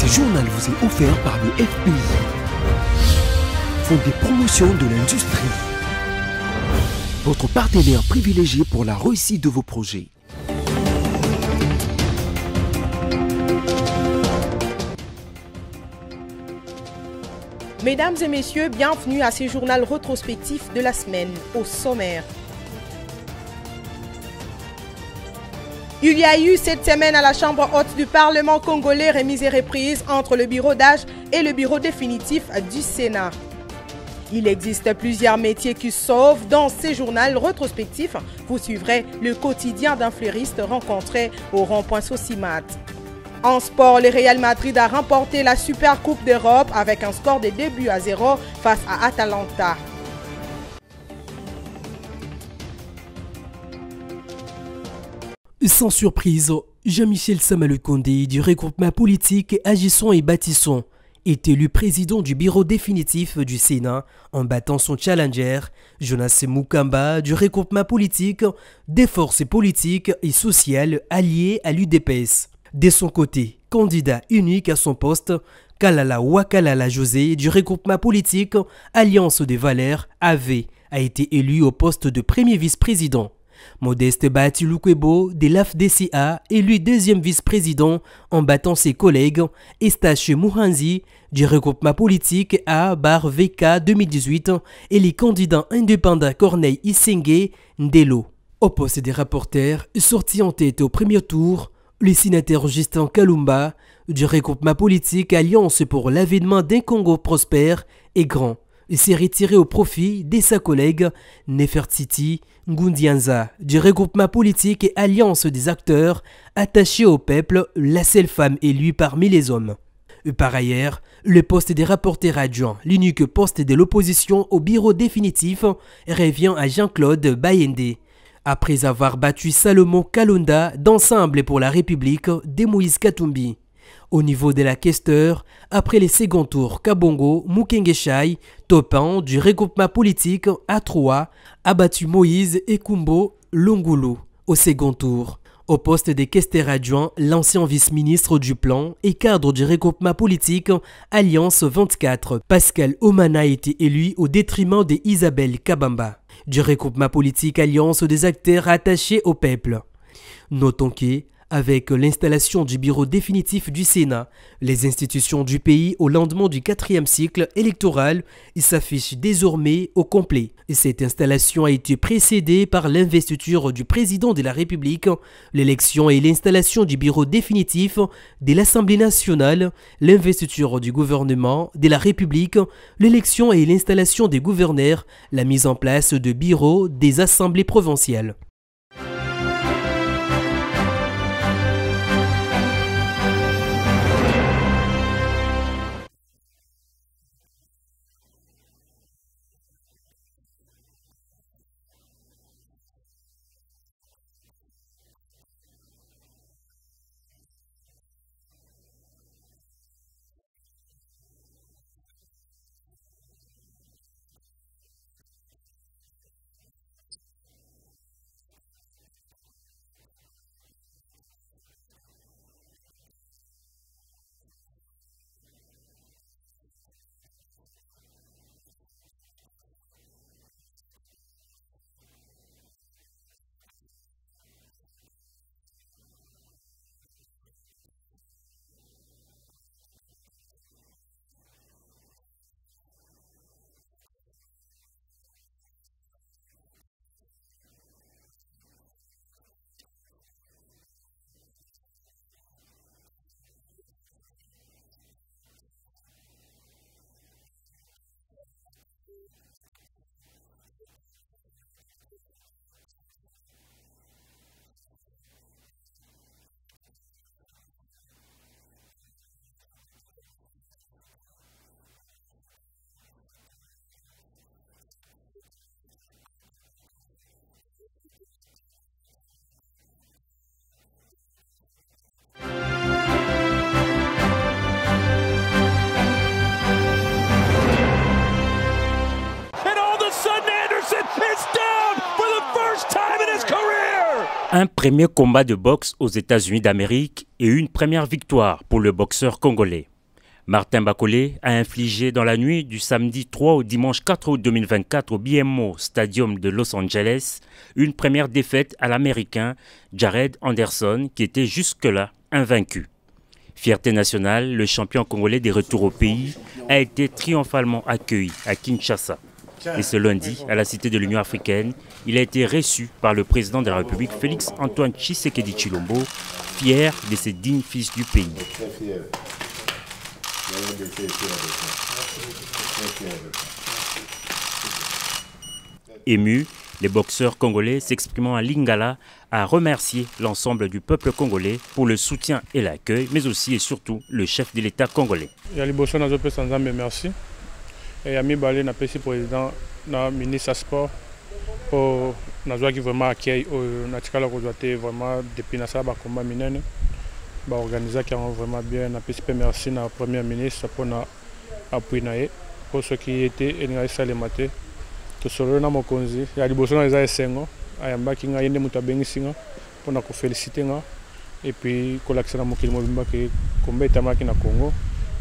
Ce journal vous est offert par le FPI, Fonds des promotions de l'industrie, votre partenaire privilégié pour la réussite de vos projets. Mesdames et messieurs, bienvenue à ce journal rétrospectif de la semaine. Au sommaire. Il y a eu cette semaine à la Chambre haute du Parlement congolais remise et reprise entre le bureau d'âge et le bureau définitif du Sénat. Il existe plusieurs métiers qui sauvent. Dans ces journaux rétrospectifs, vous suivrez le quotidien d'un fleuriste rencontré au rond-point Sosimat. En sport, le Real Madrid a remporté la Super Coupe d'Europe avec un score de 2-0 face à Atalanta. Sans surprise, Jean-Michel Sama-Lukonde du regroupement politique Agissons et Bâtissons est élu président du bureau définitif du Sénat en battant son challenger, Jonas Mukamba du regroupement politique des forces politiques et sociales alliées à l'UDPS. De son côté, candidat unique à son poste, Kalala Wakalala José du regroupement politique Alliance des Valeurs AV a été élu au poste de premier vice-président. Modeste Bahati Lukwebo de l'AFDCA élu deuxième vice-président en battant ses collègues Estache Mouhanzi du regroupement politique A-VK 2018 et les candidats indépendants Corneille Issengue Ndelo. Au poste des rapporteurs, sorti en tête au premier tour, le sénateur Justin Kalumba du regroupement politique Alliance pour l'avènement d'un Congo prospère et grand s'est retiré au profit de sa collègue Nefertiti Ngundianza du regroupement politique et Alliance des acteurs attachés au peuple, la seule femme élue parmi les hommes. Par ailleurs, le poste des rapporteurs adjoints, l'unique poste de l'opposition au bureau définitif, revient à Jean-Claude Bayende. Après avoir battu Salomon Kalonda d'Ensemble pour la République de Moïse Katumbi. Au niveau de la questeur, après les seconds tours, Kabongo Mukengeshai Topin du regroupement politique A3 a battu Moïse Ekumbo Longulu au second tour. Au poste des questeurs adjoints, l'ancien vice-ministre du plan et cadre du regroupement politique Alliance 24, Pascal Omana a été élu au détriment d'Isabelle Kabamba du regroupement politique Alliance des acteurs attachés au peuple. Notons que, avec l'installation du bureau définitif du Sénat, les institutions du pays au lendemain du 4e cycle électoral s'affichent désormais au complet. Cette installation a été précédée par l'investiture du président de la République, l'élection et l'installation du bureau définitif de l'Assemblée nationale, l'investiture du gouvernement de la République, l'élection et l'installation des gouverneurs, la mise en place de bureaux des assemblées provinciales. Un premier combat de boxe aux États-Unis d'Amérique et une première victoire pour le boxeur congolais. Martin Bakolé a infligé dans la nuit du samedi 3 au dimanche 4 août 2024 au BMO Stadium de Los Angeles une première défaite à l'Américain Jared Anderson qui était jusque-là invaincu. Fierté nationale, le champion congolais des retours au pays a été triomphalement accueilli à Kinshasa. Et ce lundi, à la Cité de l'Union africaine, il a été reçu par le président de la République, Félix-Antoine Tshisekedi Tshilombo, fier de ses dignes fils du pays. Ému, les boxeurs congolais s'exprimant à Lingala a remercié l'ensemble du peuple congolais pour le soutien et l'accueil, mais aussi et surtout le chef de l'État congolais. Merci. Et Ami Balé, le président, le ministre des Sports, pour nous vraiment accueilli, vraiment depuis le combat minene, organisé qui ont vraiment bien. Merci au premier ministre pour l'appui pour ceux qui étaient et les matés. Tout cela na mokonzi ya liboso na eza esengo ayamba ki nga yende mutu abengisinga mpona kofelicite nga et puis kolakisa na mokili mobimba ke komba etamaki na Congo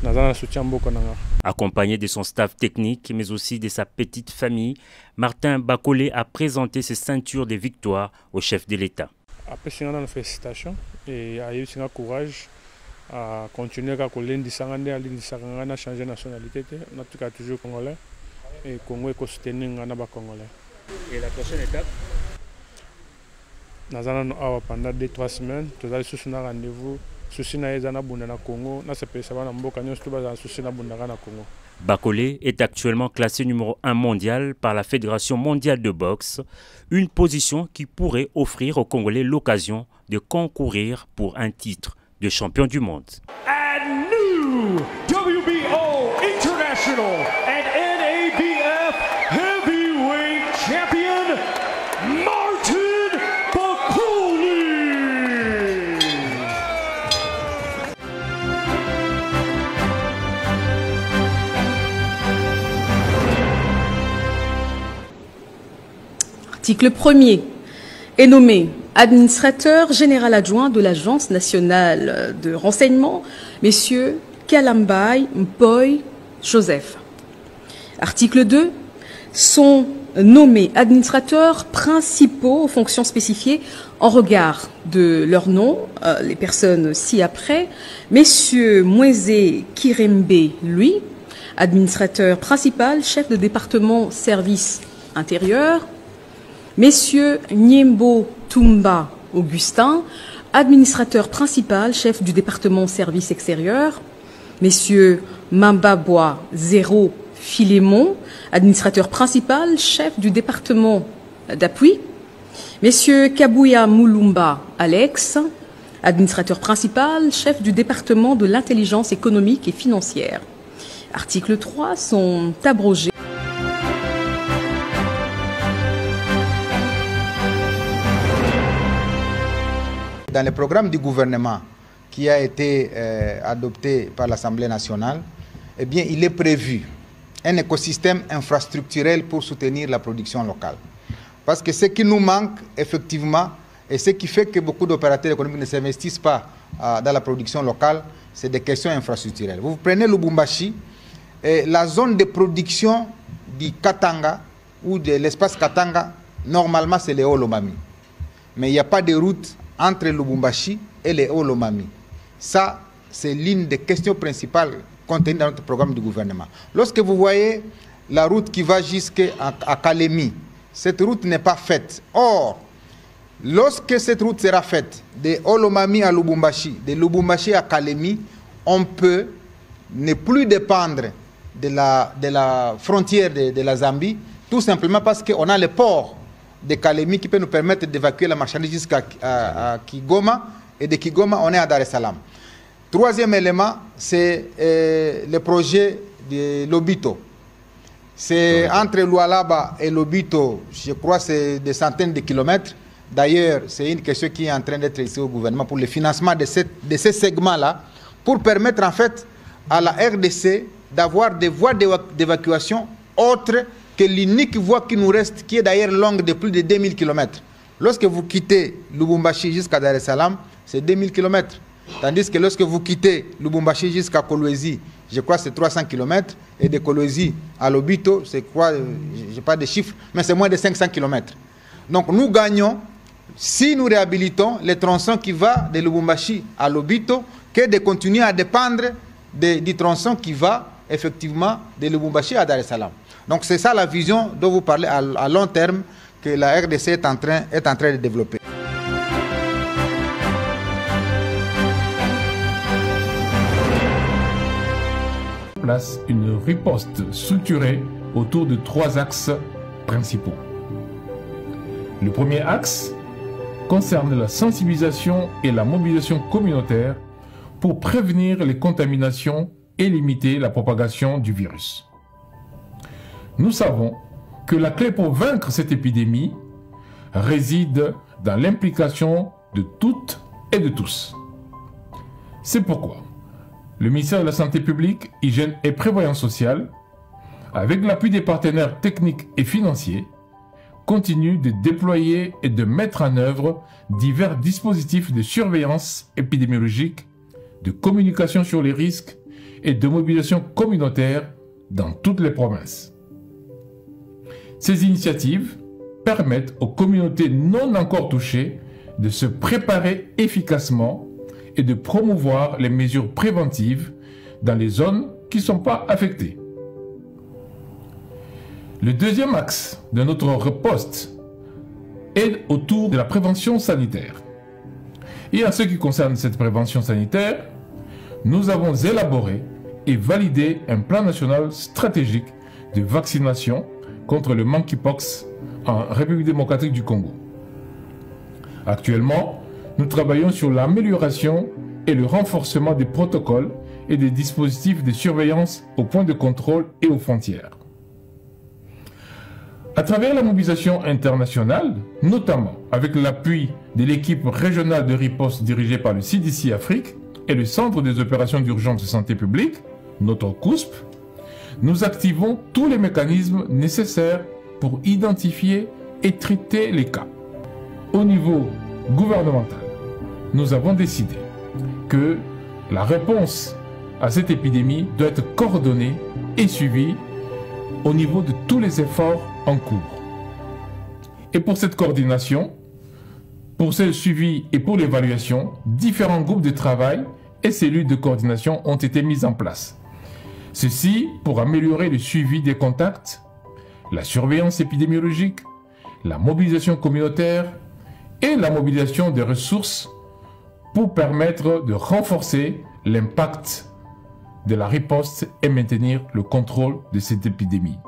naza na soutien mboka na nga. Accompagné de son staff technique mais aussi de sa petite famille, Martin Bakolé a présenté ses ceintures de victoire au chef de l'État. Après singa na félicitations et a eu singa courage à continuer à kolendisa nga nde alendisa nga na changer nationalité te na tuka toujours congolais. Et Congo est soutenu dans les Congolais. Et la prochaine étape? Nous allons pendant 2-3 semaines, nous allons sur un rendez-vous. Bakolé est actuellement classé numéro 1 mondial par la Fédération mondiale de boxe, une position qui pourrait offrir aux Congolais l'occasion de concourir pour un titre de champion du monde. And new WBO International and NABF Heavyweight Champion, Martin Bakolé. Article 1er est nommé administrateur général adjoint de l'Agence nationale de renseignement, messieurs Kalambay Mpoy Joseph. Article 2, sont nommés administrateurs principaux aux fonctions spécifiées en regard de leur nom, les personnes ci-après, messieurs Mweze Kirembe, lui, administrateur principal, chef de département service intérieur, messieurs Nyembo Tumba Augustin, administrateur principal, chef du département service extérieur, messieurs Mambabwa Zéro Philémon, administrateur principal, chef du département d'appui, messieurs Kabouya Moulumba Alex, administrateur principal, chef du département de l'intelligence économique et financière. Article 3 sont abrogés. Dans le programme du gouvernement qui a été adopté par l'Assemblée nationale, eh bien, il est prévu un écosystème infrastructurel pour soutenir la production locale. Parce que ce qui nous manque, effectivement, et ce qui fait que beaucoup d'opérateurs économiques ne s'investissent pas dans la production locale, c'est des questions infrastructurelles. Vous prenez Lubumbashi, et la zone de production du Katanga ou de l'espace Katanga, normalement c'est les Hauts-Lomami. Mais il n'y a pas de route entre Lubumbashi et les Hauts-Lomami. Ça, c'est l'une des questions principales contenues dans notre programme du gouvernement. Lorsque vous voyez la route qui va jusqu'à Kalemi, cette route n'est pas faite. Or, lorsque cette route sera faite, de Hauts-Lomami à Lubumbashi, de Lubumbashi à Kalemi, on peut ne plus dépendre de la frontière de la Zambie, tout simplement parce qu'on a le port de Kalemi qui peut nous permettre d'évacuer la marchandise jusqu'à Kigoma, et de Kigoma, on est à Dar es Salaam. Troisième élément, c'est le projet de Lobito. C'est entre Lualaba et Lobito, je crois que c'est des centaines de kilomètres. D'ailleurs, c'est une question qui est en train d'être ici au gouvernement pour le financement de ces segments-là, pour permettre en fait à la RDC d'avoir des voies d'évacuation autres que l'unique voie qui nous reste, qui est d'ailleurs longue de plus de 2000 km. Lorsque vous quittez Lubumbashi jusqu'à Dar es Salaam, c'est 2000 km. Tandis que lorsque vous quittez Lubumbashi jusqu'à Kolwezi, je crois que c'est 300 km, et de Kolwezi à Lobito, c'est quoi, je n'ai pas de chiffres, mais c'est moins de 500 km. Donc nous gagnons, si nous réhabilitons les tronçons qui vont de Lubumbashi à Lobito, que de continuer à dépendre du tronçon qui va effectivement de Lubumbashi à Dar es Salaam. Donc c'est ça la vision dont vous parlez à long terme que la RDC est en train de développer. Place une riposte structurée autour de 3 axes principaux. Le premier axe concerne la sensibilisation et la mobilisation communautaire pour prévenir les contaminations et limiter la propagation du virus. Nous savons que la clé pour vaincre cette épidémie réside dans l'implication de toutes et de tous. C'est pourquoi le ministère de la Santé publique, Hygiène et Prévoyance sociale, avec l'appui des partenaires techniques et financiers, continue de déployer et de mettre en œuvre divers dispositifs de surveillance épidémiologique, de communication sur les risques et de mobilisation communautaire dans toutes les provinces. Ces initiatives permettent aux communautés non encore touchées de se préparer efficacement et de promouvoir les mesures préventives dans les zones qui ne sont pas affectées. Le deuxième axe de notre riposte est autour de la prévention sanitaire. Et en ce qui concerne cette prévention sanitaire, nous avons élaboré et validé un plan national stratégique de vaccination contre le monkeypox en République démocratique du Congo. Actuellement, nous travaillons sur l'amélioration et le renforcement des protocoles et des dispositifs de surveillance aux points de contrôle et aux frontières. À travers la mobilisation internationale, notamment avec l'appui de l'équipe régionale de riposte dirigée par le CDC Afrique et le Centre des opérations d'urgence de santé publique, notre COUSP, nous activons tous les mécanismes nécessaires pour identifier et traiter les cas. Au niveau gouvernemental, nous avons décidé que la réponse à cette épidémie doit être coordonnée et suivie au niveau de tous les efforts en cours. Et pour cette coordination, pour ce suivi et pour l'évaluation, différents groupes de travail et cellules de coordination ont été mis en place. Ceci pour améliorer le suivi des contacts, la surveillance épidémiologique, la mobilisation communautaire et la mobilisation des ressources pour permettre de renforcer l'impact de la riposte et maintenir le contrôle de cette épidémie.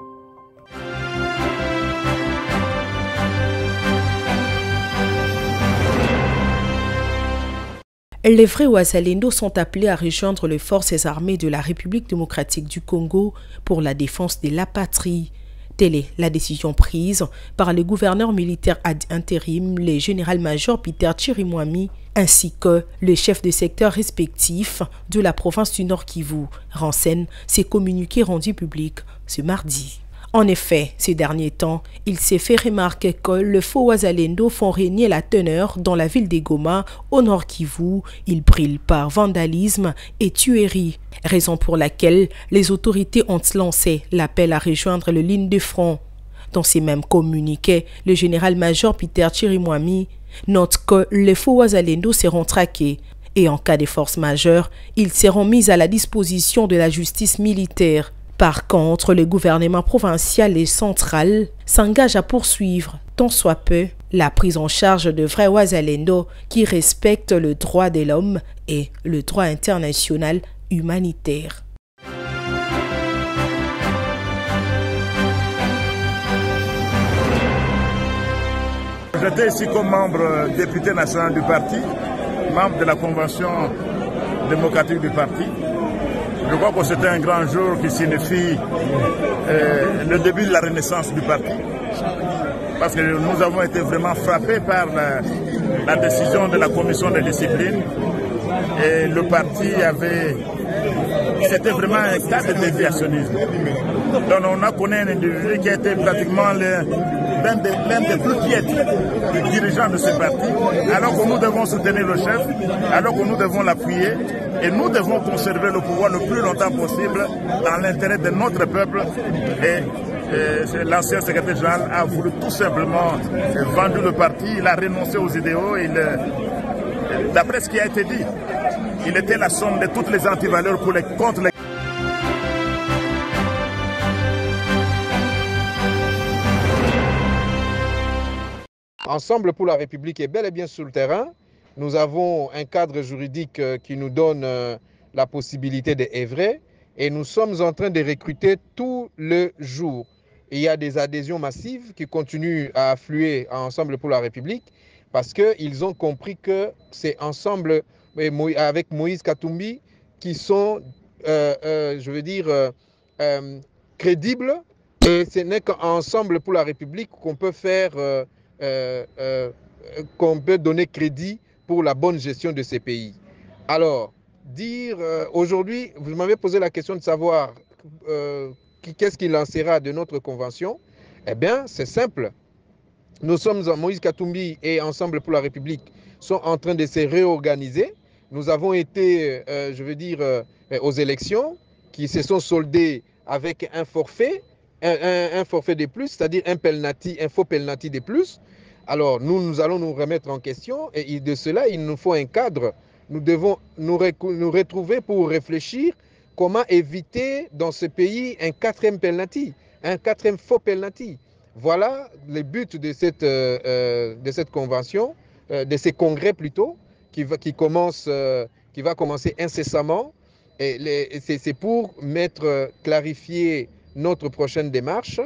Les vrais Wazalendo sont appelés à rejoindre les forces armées de la République démocratique du Congo pour la défense de la patrie. Telle est la décision prise par le gouverneur militaire ad intérim, le général-major Peter Chirimwami, ainsi que le chef de secteur respectif de la province du Nord Kivu, renseigne ces communiqués rendus publics ce mardi. En effet, ces derniers temps, il s'est fait remarquer que les faux Wazalendo font régner la teneur dans la ville de Goma, au Nord Kivu. Ils brillent par vandalisme et tuerie, raison pour laquelle les autorités ont lancé l'appel à rejoindre les lignes de front. Dans ces mêmes communiqués, le général-major Peter Chirimwami note que les faux Wazalendo seront traqués et en cas de force majeure, ils seront mis à la disposition de la justice militaire. Par contre, le gouvernement provincial et central s'engage à poursuivre, tant soit peu, la prise en charge de vrais Wazalendo qui respectent le droit de l'homme et le droit international humanitaire. J'étais ici comme membre député national du parti, membre de la convention démocratique du parti. Je crois que c'était un grand jour qui signifie le début de la renaissance du parti. Parce que nous avons été vraiment frappés par la décision de la commission de discipline. Et le parti c'était vraiment un cas de déviationnisme. Donc on a connu un individu qui a été pratiquement l'un des plus piètres dirigeants de ce parti, alors que nous devons soutenir le chef, alors que nous devons l'appuyer et nous devons conserver le pouvoir le plus longtemps possible dans l'intérêt de notre peuple. Et l'ancien secrétaire général a voulu tout simplement vendre le parti, il a renoncé aux idéaux, d'après ce qui a été dit, il était la somme de toutes les antivaleurs pour les contre les... Ensemble pour la République est bel et bien sur le terrain. Nous avons un cadre juridique qui nous donne la possibilité d'œuvrer et nous sommes en train de recruter tout le jour. Il y a des adhésions massives qui continuent à affluer à Ensemble pour la République parce qu'ils ont compris que c'est Ensemble avec Moïse Katumbi qui sont, crédibles et ce n'est qu'Ensemble pour la République qu'on peut faire... qu'on peut donner crédit pour la bonne gestion de ces pays. Alors, aujourd'hui, vous m'avez posé la question de savoir qu'est-ce qui lancera de notre convention. Eh bien, c'est simple. Nous sommes, Moïse Katumbi et Ensemble pour la République sont en train de se réorganiser. Nous avons été, aux élections qui se sont soldées avec un forfait, un forfait de plus, c'est-à-dire un faux penalty de plus. Alors, nous allons nous remettre en question et de cela, il nous faut un cadre. Nous devons nous retrouver pour réfléchir comment éviter dans ce pays un quatrième penalty, un quatrième faux penalty. Voilà le but de cette convention, de ces congrès plutôt, qui va commencer incessamment. C'est pour clarifier notre prochaine démarche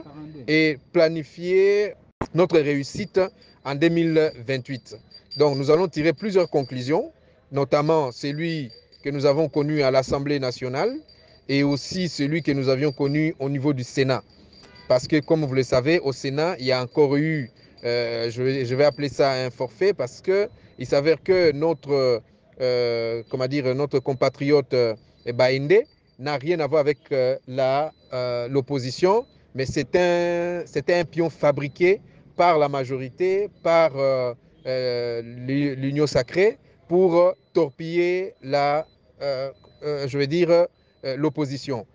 et planifier notre réussite en 2028. Donc nous allons tirer plusieurs conclusions, notamment celui que nous avons connu à l'Assemblée nationale et aussi celui que nous avions connu au niveau du Sénat. Parce que comme vous le savez, au Sénat, il y a encore eu, je vais appeler ça un forfait, parce qu'il s'avère que notre compatriote Baïnde n'a rien à voir avec l'opposition, mais c'était un pion fabriqué par la majorité, par l'Union sacrée, pour torpiller l'opposition.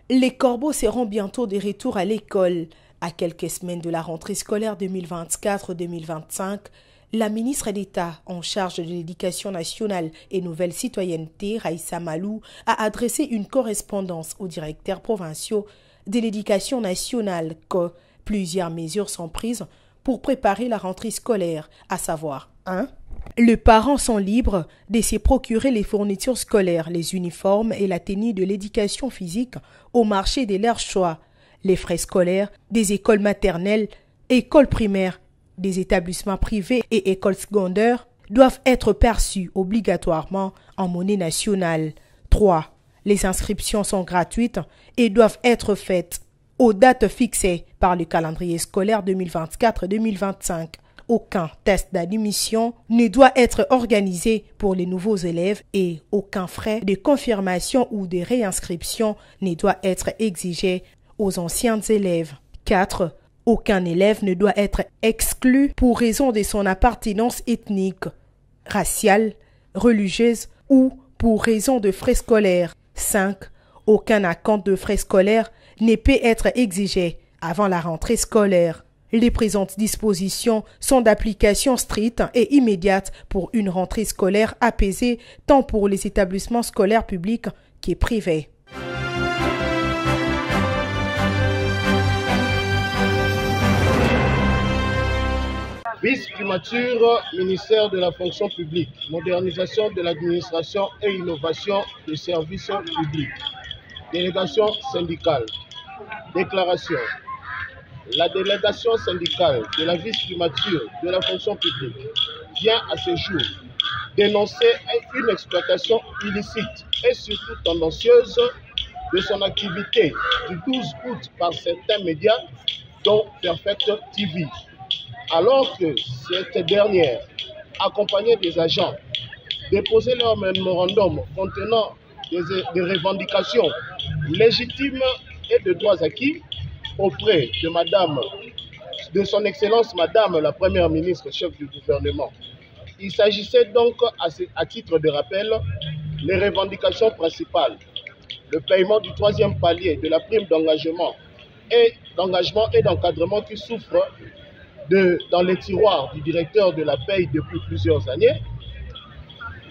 Les corbeaux seront bientôt de retour à l'école. À quelques semaines de la rentrée scolaire 2024-2025, la ministre d'État en charge de l'Éducation nationale et nouvelle citoyenneté, Raïssa Malou, a adressé une correspondance aux directeurs provinciaux de l'Éducation nationale que plusieurs mesures sont prises pour préparer la rentrée scolaire, à savoir 1. Les parents sont libres de se procurer les fournitures scolaires, les uniformes et la tenue de l'éducation physique au marché de leur choix. Les frais scolaires des écoles maternelles, écoles primaires, des établissements privés et écoles secondaires doivent être perçus obligatoirement en monnaie nationale. 3. Les inscriptions sont gratuites et doivent être faites aux dates fixées par le calendrier scolaire 2024-2025. Aucun test d'admission ne doit être organisé pour les nouveaux élèves et aucun frais de confirmation ou de réinscription ne doit être exigé aux anciens élèves. 4. Aucun élève ne doit être exclu pour raison de son appartenance ethnique, raciale, religieuse ou pour raison de frais scolaires. 5. Aucun acompte de frais scolaires ne peut être exigé avant la rentrée scolaire. Les présentes dispositions sont d'application stricte et immédiate pour une rentrée scolaire apaisée tant pour les établissements scolaires publics que privés. Vice-primature, ministère de la fonction publique, modernisation de l'administration et innovation des services publics. Délégation syndicale. Déclaration. La délégation syndicale de la vice-primature de la fonction publique vient à ce jour dénoncer une exploitation illicite et surtout tendancieuse de son activité du 12 août par certains médias, dont Perfect TV. Alors que cette dernière, accompagnée des agents déposer leur mémorandum contenant des revendications légitimes et de droits acquis auprès de son Excellence Madame la Première ministre, chef du gouvernement. Il s'agissait donc, à titre de rappel, les revendications principales: le paiement du 3e palier de la prime d'engagement et d'encadrement qui souffre dans les tiroirs du directeur de la paye depuis plusieurs années,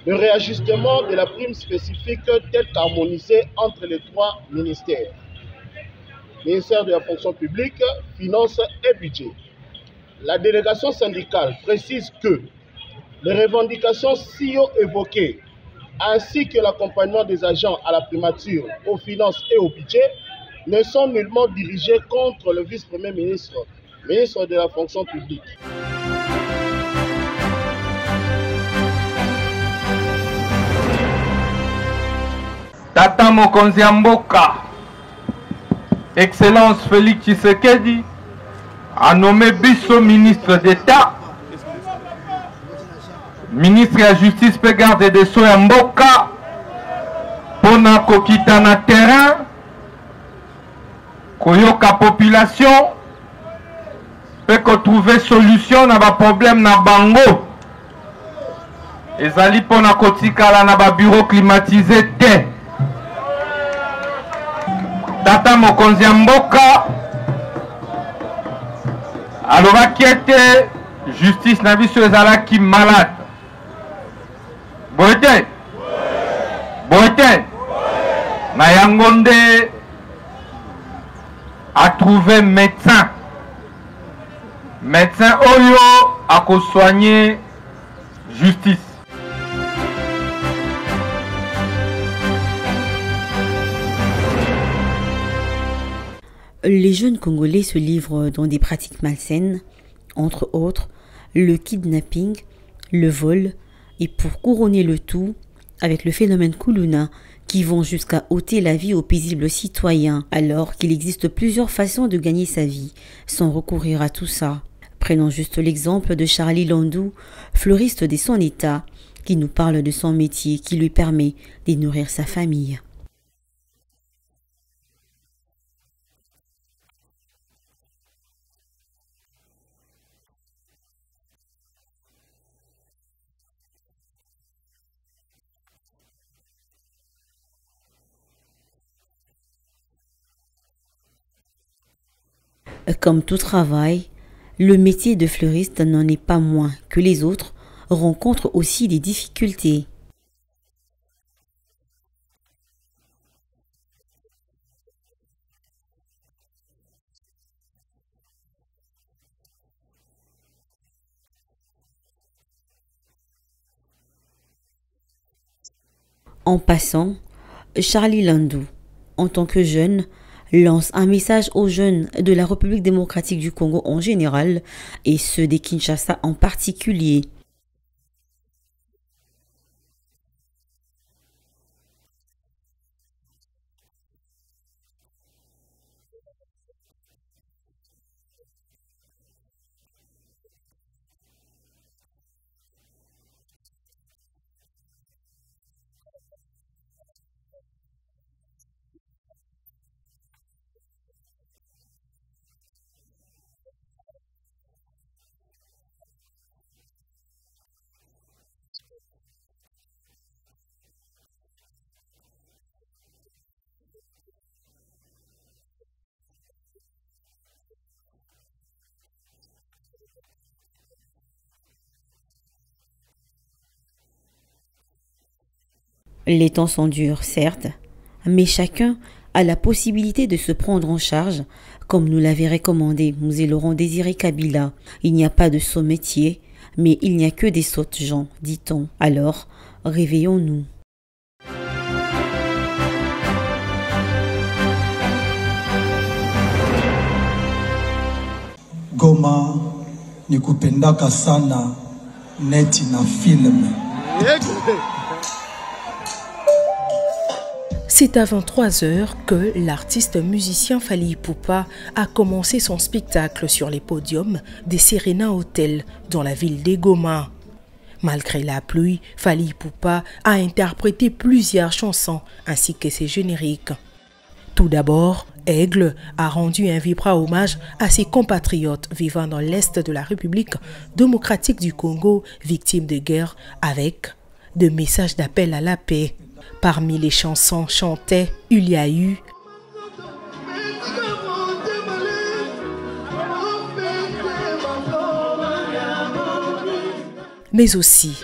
le réajustement de la prime spécifique telle qu'harmonisée entre les 3 ministères, ministère de la fonction publique, finances et budget. La délégation syndicale précise que les revendications si-haut évoquées, ainsi que l'accompagnement des agents à la primature, aux finances et au budget, ne sont nullement dirigées contre le vice-premier ministre, ministre de la fonction publique. Tata Mokonzi ya Mboka, Excellence Félix Tshisekedi, a nommé Bisso ministre d'État, ministre de la Justice et garde des Sceaux ya Mboka, pour na kokita na terrain, koyoka population, peut trouver solution na ba problème na bango. Ezali pour na kotikala na ba bureau climatisé te. Tata Mokonzi ya Mboka alobaki ete justice na biso ezalaki malade. Boyete na yango nde a trouvé médecin oyo akosoigner justice. Les jeunes Congolais se livrent dans des pratiques malsaines, entre autres le kidnapping, le vol, et pour couronner le tout, avec le phénomène Kuluna, qui vont jusqu'à ôter la vie aux paisibles citoyens, alors qu'il existe plusieurs façons de gagner sa vie, sans recourir à tout ça. Prenons juste l'exemple de Charlie Landou, fleuriste de son état, qui nous parle de son métier qui lui permet de nourrir sa famille. Comme tout travail, le métier de fleuriste n'en est pas moins que les autres rencontre aussi des difficultés. En passant, Charlie Landou, en tant que jeune, lance un message aux jeunes de la République démocratique du Congo en général et ceux des Kinshasa en particulier. Les temps sont durs, certes, mais chacun a la possibilité de se prendre en charge, comme nous l'avait recommandé Mzee Laurent Désiré Kabila. Il n'y a pas de sots métiers, mais il n'y a que des sottes gens, dit-on. Alors, réveillons-nous. Goma nikupendaka sana neti na film. C'est à 23 heures que l'artiste musicien Fally Ipupa a commencé son spectacle sur les podiums des Serena Hotel dans la ville de Goma. Malgré la pluie, Fally Ipupa a interprété plusieurs chansons ainsi que ses génériques. Tout d'abord, Aigle a rendu un vibrant hommage à ses compatriotes vivant dans l'Est de la République démocratique du Congo, victimes de guerre, avec des messages d'appel à la paix. Parmi les chansons chantées, il y a eu mais aussi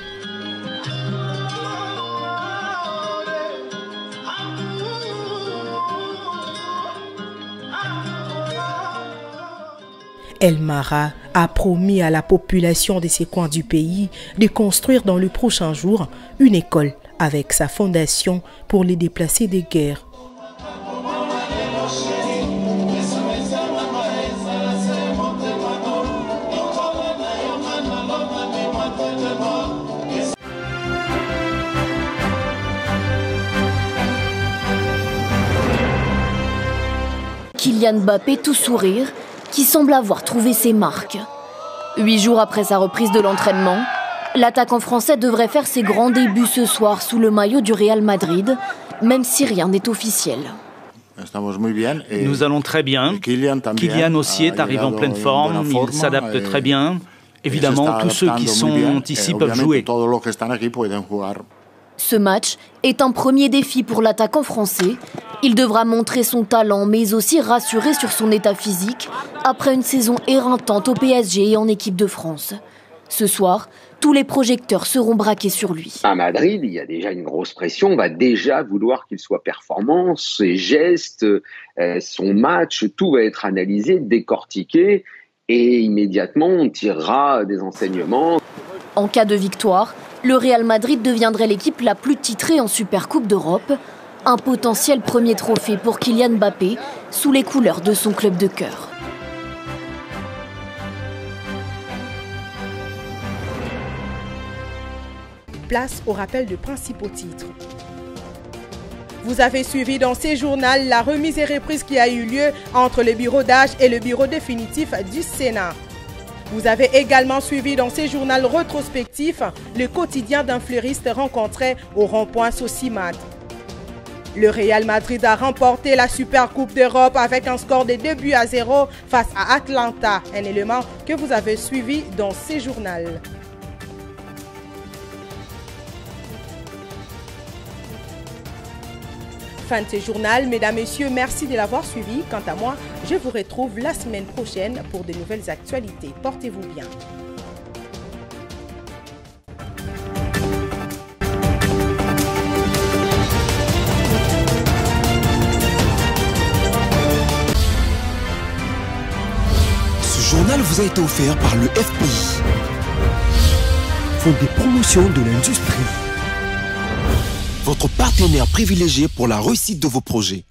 El Mara a promis à la population de ces coins du pays de construire dans les prochains jours une école avec sa fondation pour les déplacés de guerre. Kylian Mbappé tout sourire, qui semble avoir trouvé ses marques. 8 jours après sa reprise de l'entraînement, l'attaquant français devrait faire ses grands débuts ce soir sous le maillot du Real Madrid, même si rien n'est officiel. Nous allons très bien. Kylian aussi est arrivé en pleine forme, il s'adapte très bien. Évidemment, tous ceux qui sont ici peuvent jouer. Ce match est un premier défi pour l'attaquant français. Il devra montrer son talent, mais aussi rassurer sur son état physique après une saison éreintante au PSG et en équipe de France. Ce soir, tous les projecteurs seront braqués sur lui. À Madrid, il y a déjà une grosse pression. On va déjà vouloir qu'il soit performant, ses gestes, son match, tout va être analysé, décortiqué et immédiatement on tirera des enseignements. En cas de victoire, le Real Madrid deviendrait l'équipe la plus titrée en Supercoupe d'Europe. Un potentiel premier trophée pour Kylian Mbappé sous les couleurs de son club de cœur. Place au rappel de principaux titres. Vous avez suivi dans ces journaux la remise et reprise qui a eu lieu entre le bureau d'âge et le bureau définitif du Sénat. Vous avez également suivi dans ces journaux rétrospectifs le quotidien d'un fleuriste rencontré au rond-point Sosimat. Le Real Madrid a remporté la Supercoupe d'Europe avec un score de 2-0 face à Atlanta, un élément que vous avez suivi dans ces journaux. Fin de ce journal, mesdames, messieurs, merci de l'avoir suivi. Quant à moi, je vous retrouve la semaine prochaine pour de nouvelles actualités. Portez-vous bien. Ce journal vous a été offert par le FPI, Fonds des promotions de l'industrie. Votre partenaire privilégié pour la réussite de vos projets.